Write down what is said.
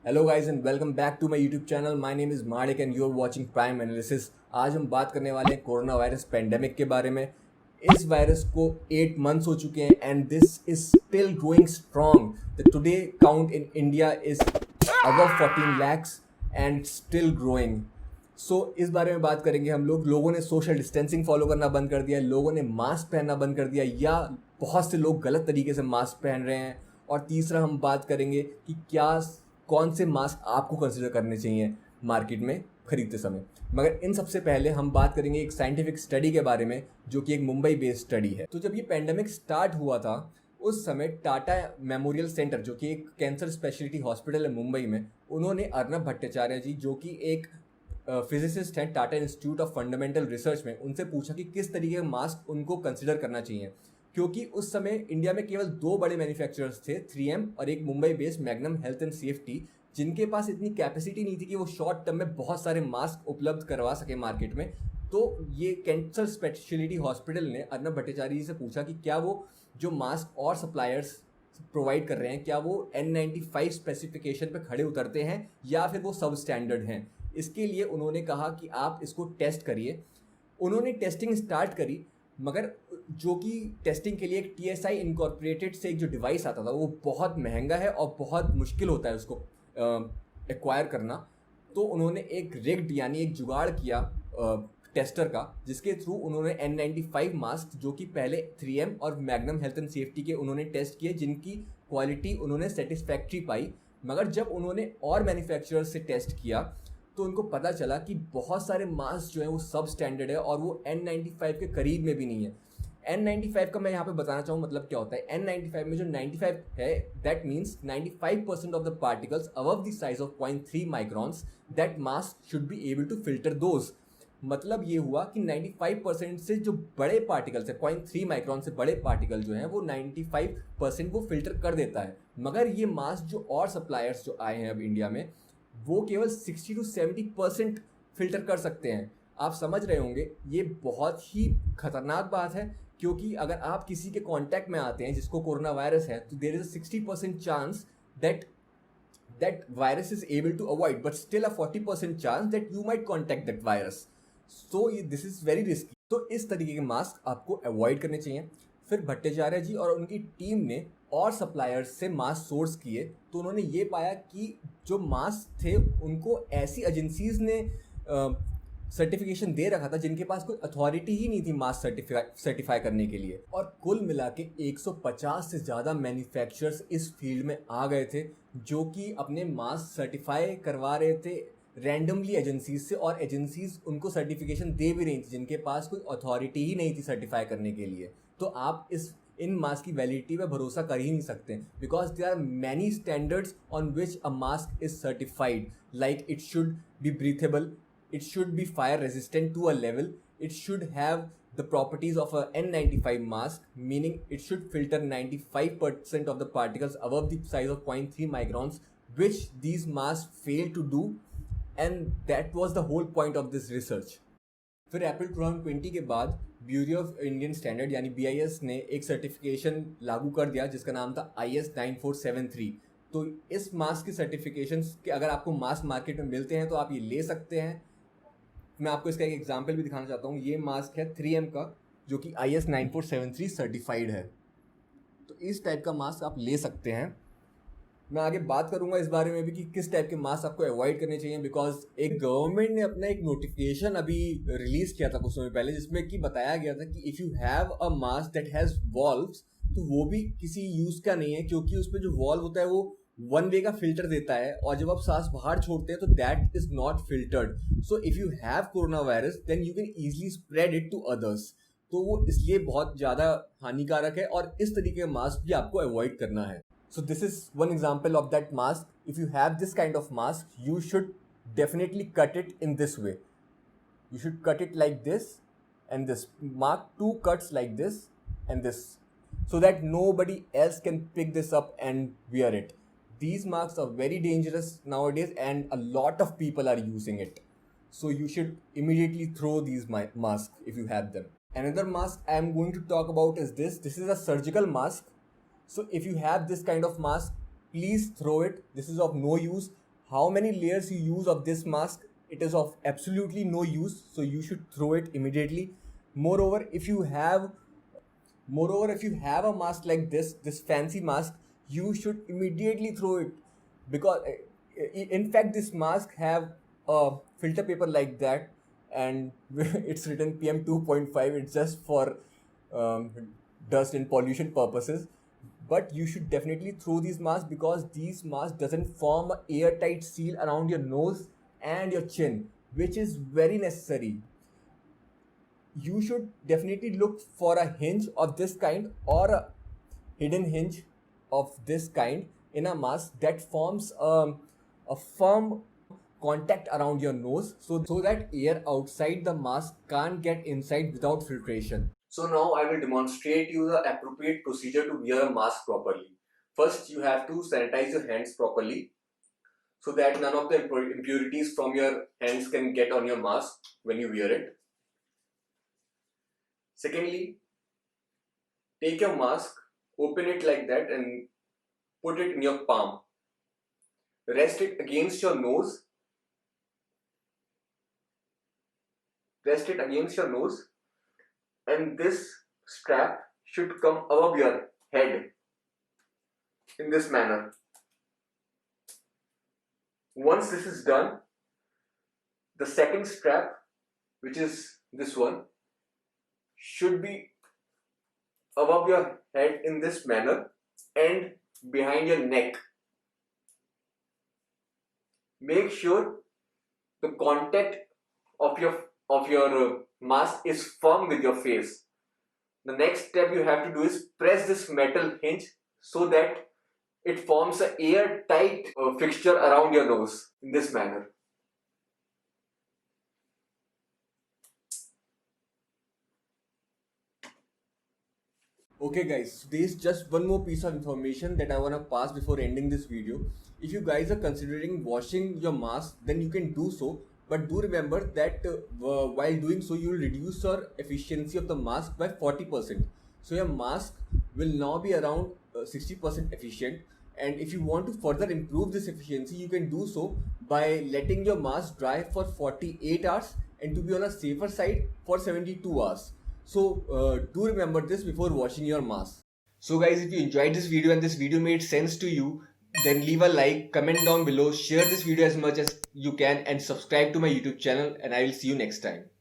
Hello guys and welcome back to my YouTube channel. My name is Mardik and you are watching Prime analysis. आज हम बात करने वाले हैं कोरोना वायरस पेंडेमिक के बारे में। इस वायरस को 8 मंथ्स हो चुके हैं and this is still growing strong. The today count in India is above 14 lakhs and still growing. So इस बारे में बात करेंगे हम लोगों ने सोशल डिस्टेंसिंग फॉलो करना बंद कर दिया, लोगों ने मास्क पहनना बंद कर दिया या बहुत से लोग गलत तरीके से मास्क पहन रहे हैं। और तीसरा हम बात करेंगे कि कौन से मास्क आपको कंसिडर करने चाहिए मार्केट में खरीदते समय। मगर इन सबसे पहले हम बात करेंगे एक साइंटिफिक स्टडी के बारे में जो कि एक मुंबई बेस्ड स्टडी है। तो जब ये पेंडेमिक स्टार्ट हुआ था उस समय टाटा मेमोरियल सेंटर जो कि एक कैंसर स्पेशलिटी हॉस्पिटल है मुंबई में, उन्होंने अर्नब भट्टाचार्य जी जो कि एक फिजिसिस्ट हैं Tata institute of fundamental research में, उनसे पूछा कि किस तरीके के मास्क उनको कंसिडर करना चाहिए। क्योंकि उस समय इंडिया में केवल 2 बड़े मैन्युफैक्चरर्स थे, 3M और एक Mumbai based magnum health and safety, जिनके पास इतनी कैपेसिटी नहीं थी कि वो शॉर्ट टर्म में बहुत सारे मास्क उपलब्ध करवा सके मार्केट में। तो ये कैंसर स्पेशलिटी हॉस्पिटल ने अर्नब भट्टाचार्य जी से पूछा कि क्या वो जो मास्क और सप्लायर्स प्रोवाइड कर रहे हैं क्या वो N95 स्पेसिफिकेशन पे खड़े उतरते हैं या फिर वो सब स्टैंडर्ड हैं। इसके लिए उन्होंने कहा कि आप इसको टेस्ट करिए। उन्होंने टेस्टिंग स्टार्ट करी, मगर जो कि टेस्टिंग के लिए एक TSI इनकॉर्पोरेटेड से एक जो डिवाइस आता था वो बहुत महंगा है और बहुत मुश्किल होता है उसको एक्वायर करना। तो उन्होंने एक रिग्ड यानी एक जुगाड़ किया टेस्टर का, जिसके थ्रू उन्होंने N95 मास्क जो कि पहले 3M और मैग्नम हेल्थ एंड सेफ्टी के उन्होंने टेस्ट किए, जिनकी क्वालिटी उन्होंने सेटिस्फैक्ट्री पाई। मगर जब उन्होंने और मैन्युफैक्चरर से टेस्ट किया तो उनको पता चला कि बहुत सारे मास्क जो है वो सब स्टैंडर्ड है और वो N95 के करीब में भी नहीं है। N95 का मैं यहाँ पे बताना चाहूँ मतलब क्या होता है। N95 में जो 95 है that means 95% of the particles above the size of 0.3 microns that mask should be able to filter those. मतलब ये हुआ कि 95% से जो बड़े पार्टिकल्स है, 0.3 माइक्रॉन से बड़े पार्टिकल जो हैं वो 95% वो फिल्टर कर देता है। मगर ये मास्क जो और सप्लायर्स जो आए हैं अब इंडिया में, वो केवल 60 to 70% फिल्टर कर सकते हैं। आप समझ रहे होंगे ये बहुत ही खतरनाक बात है, क्योंकि अगर आप किसी के कांटेक्ट में आते हैं जिसको कोरोना वायरस है तो there is a 60% chance that virus is able to avoid, but still a 40% chance that you might contact that virus. So this is very risky. तो इस तरीके के मास्क आपको अवॉइड करने चाहिए। फिर भट्टाचार्य जी और उनकी टीम ने और सप्लायर्स से मास्क सोर्स किए तो उन्होंने ये पाया कि जो मास्क थे उनको ऐसी एजेंसीज ने सर्टिफिकेशन दे रखा था जिनके पास कोई अथॉरिटी ही नहीं थी मास्क सर्टिफाई करने के लिए। और कुल मिला के 150 से ज़्यादा मैन्युफैक्चरर्स इस फील्ड में आ गए थे जो कि अपने मास्क सर्टिफाई करवा रहे थे रैंडमली एजेंसीज से, और एजेंसीज उनको सर्टिफिकेशन दे भी रही थी जिनके पास कोई अथॉरिटी ही नहीं थी सर्टिफाई करने के लिए। तो आप इन मास्क की वैलिडिटी पे भरोसा कर ही नहीं सकते, because there are many standards on which a mask is certified, like it should be breathable, it should be fire resistant to a level, it should have the properties of a N95 mask, meaning it should filter 95% of the particles above the size of 0.3 microns, which these masks fail to do, and that was the whole point of this research. फिर अप्रैल 2020 के बाद bureau of Indian standard यानी BIS ने एक certification लागू कर दिया जिसका नाम था IS 9473। तो इस मास्क की सर्टिफिकेशन के अगर आपको मास्क मार्केट में मिलते हैं तो आप ये ले सकते हैं। मैं आपको इसका एक एग्जांपल भी दिखाना चाहता हूँ। ये मास्क है 3M का जो कि IS 9473 सर्टिफाइड है। तो इस टाइप का मास्क आप ले सकते हैं। मैं आगे बात करूंगा इस बारे में भी कि किस टाइप के मास्क आपको अवॉइड करने चाहिए, बिकॉज एक गवर्नमेंट ने अपना एक नोटिफिकेशन अभी रिलीज किया था कुछ समय पहले जिसमें कि बताया गया था कि if you have a mask that has valves तो वो भी किसी यूज़ का नहीं है, क्योंकि उसमें जो वॉल्व होता है वो 1 वे का फिल्टर देता है और जब आप सांस बाहर छोड़ते हैं तो that is not filtered. So if you have corona virus then you can easily spread it to others. तो वो इसलिए बहुत ज़्यादा हानिकारक है और इस तरीके का मास्क भी आपको अवॉइड करना है। So this is one example of that mask. If you have this kind of mask you should definitely cut it in this way. You should cut it like this and this, mark 2 cuts like this and this, so that nobody else can pick this up and wear it. These masks are very dangerous nowadays and a lot of people are using it. So you should immediately throw these masks if you have them. Another mask I am going to talk about is this. This is a surgical mask. So if you have this kind of mask, please throw it. This is of no use. how many layers you use of this mask, it is of absolutely no use, so you should throw it immediately. Moreover, if you have a mask like this fancy mask, you should immediately throw it, because in fact this mask have a filter paper like that, and it's written PM 2.5. It's just for um, dust and pollution purposes. But you should definitely throw these masks, because these masks doesn't form a airtight seal around your nose and your chin, which is very necessary. You should definitely look for a hinge of this kind, or a hidden hinge of this kind in a mask that forms a firm contact around your nose, so that air outside the mask can't get inside without filtration. So now I will demonstrate you the appropriate procedure to wear a mask properly. First, you have to sanitize your hands properly, so that none of the impurities from your hands can get on your mask when you wear it. Secondly, take your mask, open it like that and put it in your palm. Rest it against your nose. Rest it against your nose, and this strap should come above your head in this manner. Once this is done, the second strap, which is this one, should be above your head in this manner and behind your neck. Make sure the contact of your mask is firm with your face. The next step you have to do is press this metal hinge so that it forms an airtight fixture around your nose in this manner. Okay guys, there's just one more piece of information that I want to pass before ending this video. If you guys are considering washing your mask, then you can do so, but do remember that while doing so, you will reduce your efficiency of the mask by 40%. So your mask will now be around 60% efficient, and if you want to further improve this efficiency, you can do so by letting your mask dry for 48 hours, and to be on a safer side, for 72 hours. So do remember this before washing your mask. So guys, if you enjoyed this video and this video made sense to you, then leave a like, comment down below, share this video as much as you can, and subscribe to my YouTube channel, and I will see you next time.